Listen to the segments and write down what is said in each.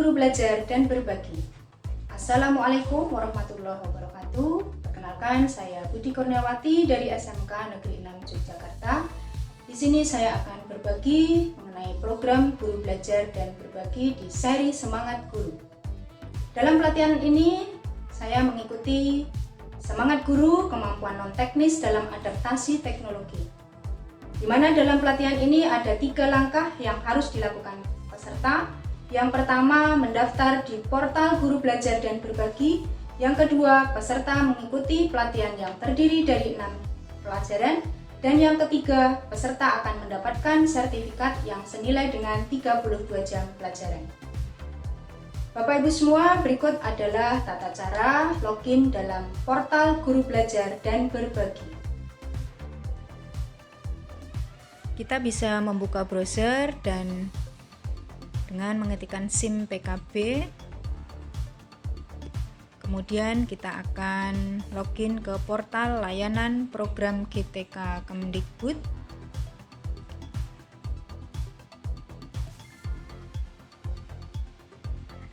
Guru Belajar dan Berbagi. Assalamualaikum warahmatullahi wabarakatuh. Perkenalkan, saya Budi Kurniawati dari SMK Negeri 6 Yogyakarta. Di sini saya akan berbagi mengenai program Guru Belajar dan Berbagi di seri Semangat Guru. Dalam pelatihan ini, saya mengikuti Semangat Guru, Kemampuan Non-Teknis dalam Adaptasi Teknologi. Di mana dalam pelatihan ini ada 3 langkah yang harus dilakukan peserta. Yang pertama, mendaftar di portal Guru Belajar dan Berbagi. Yang kedua, peserta mengikuti pelatihan yang terdiri dari 6 pelajaran. Dan yang ketiga, peserta akan mendapatkan sertifikat yang senilai dengan 32 jam pelajaran. Bapak Ibu semua, berikut adalah tata cara login dalam portal Guru Belajar dan Berbagi. Kita bisa membuka browser dan dengan mengetikkan SIM PKB, kemudian kita akan login ke portal layanan program GTK Kemdikbud.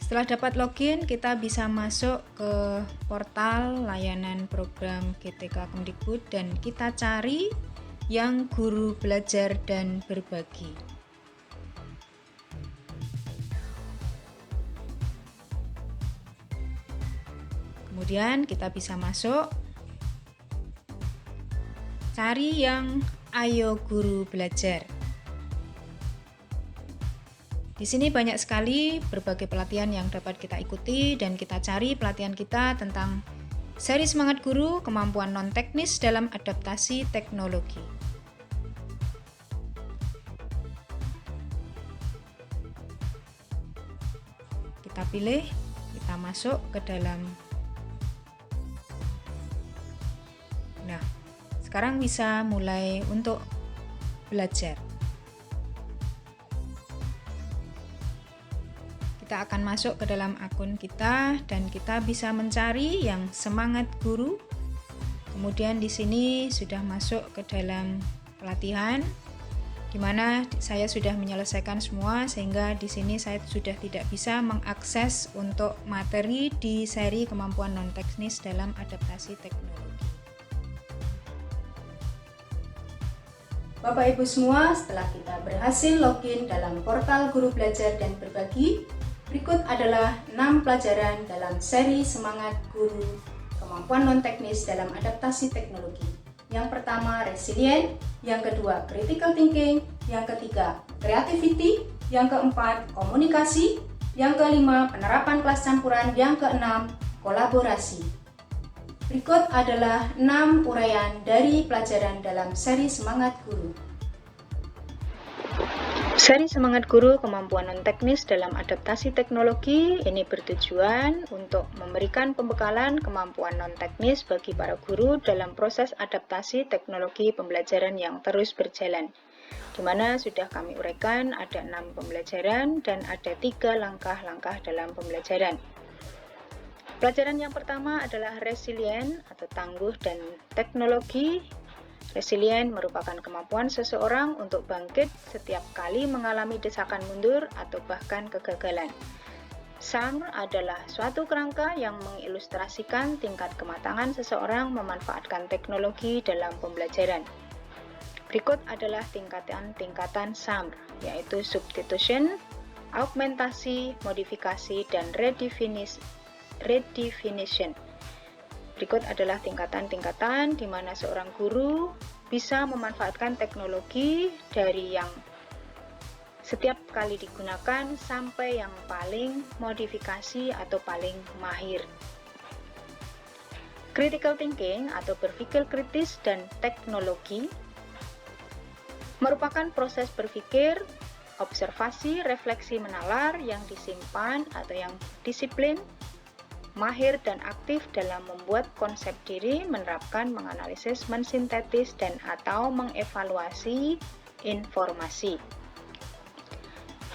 Setelah dapat login, kita bisa masuk ke portal layanan program GTK Kemdikbud dan kita cari yang Guru Belajar dan Berbagi. Kemudian kita bisa masuk, cari yang Ayo Guru Belajar. Di sini banyak sekali berbagai pelatihan yang dapat kita ikuti dan kita cari pelatihan kita tentang seri Semangat Guru, Kemampuan Non-Teknis dalam Adaptasi Teknologi. Kita pilih, kita masuk ke dalam. Nah, sekarang bisa mulai untuk belajar. Kita akan masuk ke dalam akun kita dan kita bisa mencari yang Semangat Guru. Kemudian di sini sudah masuk ke dalam pelatihan, di mana saya sudah menyelesaikan semua sehingga di sini saya sudah tidak bisa mengakses untuk materi di seri Kemampuan Non-Teknis dalam Adaptasi Teknologi. Bapak Ibu semua, setelah kita berhasil login dalam portal Guru Belajar dan Berbagi, berikut adalah 6 pelajaran dalam seri Semangat Guru, Kemampuan Non-Teknis dalam Adaptasi Teknologi. Yang pertama, resilient, yang kedua, critical thinking, yang ketiga, creativity, yang keempat, komunikasi, yang kelima, penerapan kelas campuran, yang keenam, kolaborasi. Berikut adalah 6 uraian dari pelajaran dalam seri Semangat Guru. Seri Semangat Guru Kemampuan Non-Teknis dalam Adaptasi Teknologi ini bertujuan untuk memberikan pembekalan kemampuan non-teknis bagi para guru dalam proses adaptasi teknologi pembelajaran yang terus berjalan, di mana sudah kami uraikan ada 6 pembelajaran dan ada 3 langkah-langkah dalam pembelajaran. Pelajaran yang pertama adalah resilient atau tangguh dan teknologi. Resilient merupakan kemampuan seseorang untuk bangkit setiap kali mengalami desakan mundur atau bahkan kegagalan. SAMR adalah suatu kerangka yang mengilustrasikan tingkat kematangan seseorang memanfaatkan teknologi dalam pembelajaran. Berikut adalah tingkatan-tingkatan SAMR, yaitu substitution, augmentasi, modifikasi, dan redefinition. Berikut adalah tingkatan-tingkatan di mana seorang guru bisa memanfaatkan teknologi dari yang setiap kali digunakan sampai yang paling modifikasi atau paling mahir. Critical thinking atau berpikir kritis dan teknologi merupakan proses berpikir, observasi, refleksi menalar yang disimpan atau yang disiplin, mahir dan aktif dalam membuat konsep diri, menerapkan, menganalisis, mensintetis, dan atau mengevaluasi informasi.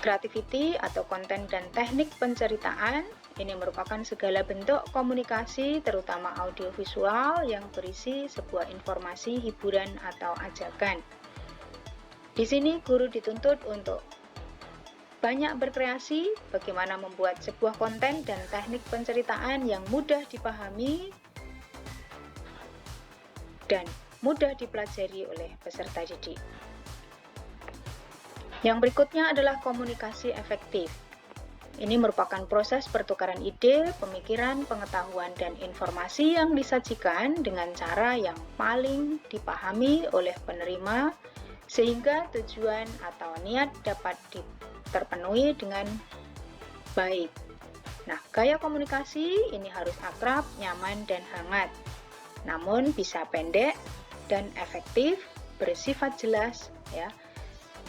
Creativity atau konten dan teknik penceritaan ini merupakan segala bentuk komunikasi terutama audiovisual yang berisi sebuah informasi, hiburan, atau ajakan. Di sini guru dituntut untuk banyak berkreasi, bagaimana membuat sebuah konten dan teknik penceritaan yang mudah dipahami dan mudah dipelajari oleh peserta didik. Yang berikutnya adalah komunikasi efektif. Ini merupakan proses pertukaran ide, pemikiran, pengetahuan, dan informasi yang disajikan dengan cara yang paling dipahami oleh penerima, sehingga tujuan atau niat dapat terpenuhi dengan baik. Nah, gaya komunikasi ini harus akrab, nyaman, dan hangat. Namun bisa pendek dan efektif, bersifat jelas, ya,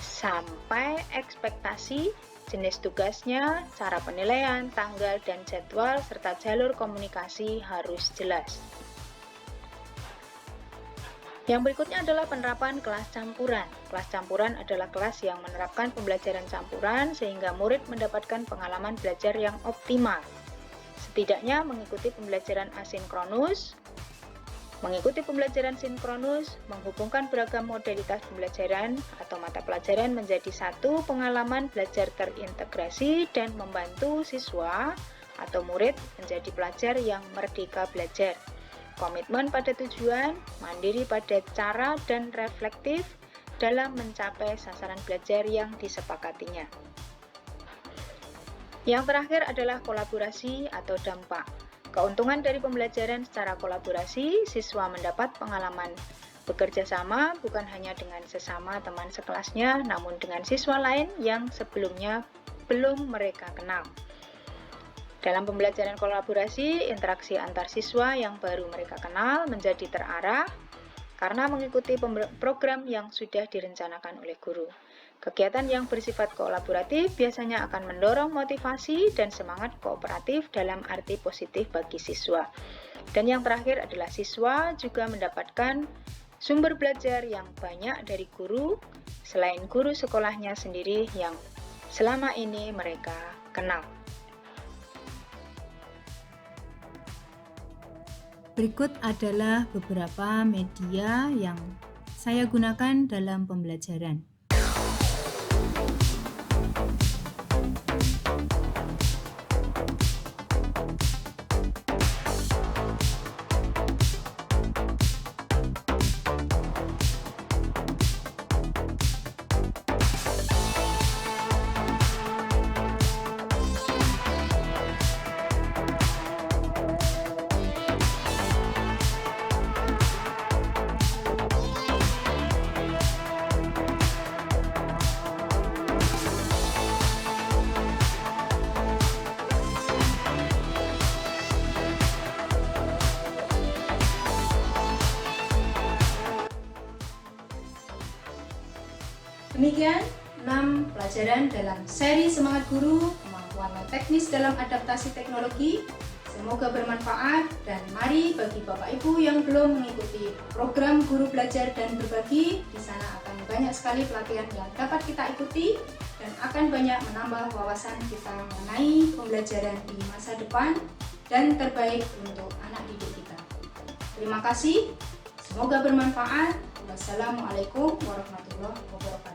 sampai ekspektasi, jenis tugasnya, cara penilaian, tanggal, dan jadwal, serta jalur komunikasi harus jelas. Yang berikutnya adalah penerapan kelas campuran. Kelas campuran adalah kelas yang menerapkan pembelajaran campuran sehingga murid mendapatkan pengalaman belajar yang optimal. Setidaknya mengikuti pembelajaran asinkronus. Mengikuti pembelajaran sinkronus menghubungkan beragam modalitas pembelajaran atau mata pelajaran menjadi satu pengalaman belajar terintegrasi dan membantu siswa atau murid menjadi pelajar yang merdeka belajar. Komitmen pada tujuan, mandiri pada cara, dan reflektif dalam mencapai sasaran belajar yang disepakatinya. Yang terakhir adalah kolaborasi atau dampak. Keuntungan dari pembelajaran secara kolaborasi, siswa mendapat pengalaman bekerja sama bukan hanya dengan sesama teman sekelasnya, namun dengan siswa lain yang sebelumnya belum mereka kenal. Dalam pembelajaran kolaborasi, interaksi antar siswa yang baru mereka kenal menjadi terarah karena mengikuti program yang sudah direncanakan oleh guru. Kegiatan yang bersifat kolaboratif biasanya akan mendorong motivasi dan semangat kooperatif dalam arti positif bagi siswa. Dan yang terakhir adalah siswa juga mendapatkan sumber belajar yang banyak dari guru, selain guru sekolahnya sendiri yang selama ini mereka kenal. Berikut adalah beberapa media yang saya gunakan dalam pembelajaran. Demikian 6 pelajaran dalam seri Semangat Guru, kemampuan non-teknis dalam adaptasi teknologi. Semoga bermanfaat dan mari bagi Bapak Ibu yang belum mengikuti program Guru Belajar dan Berbagi, di sana akan banyak sekali pelatihan yang dapat kita ikuti dan akan banyak menambah wawasan kita mengenai pembelajaran di masa depan dan terbaik untuk anak didik kita. Terima kasih, semoga bermanfaat. Wassalamualaikum warahmatullahi wabarakatuh.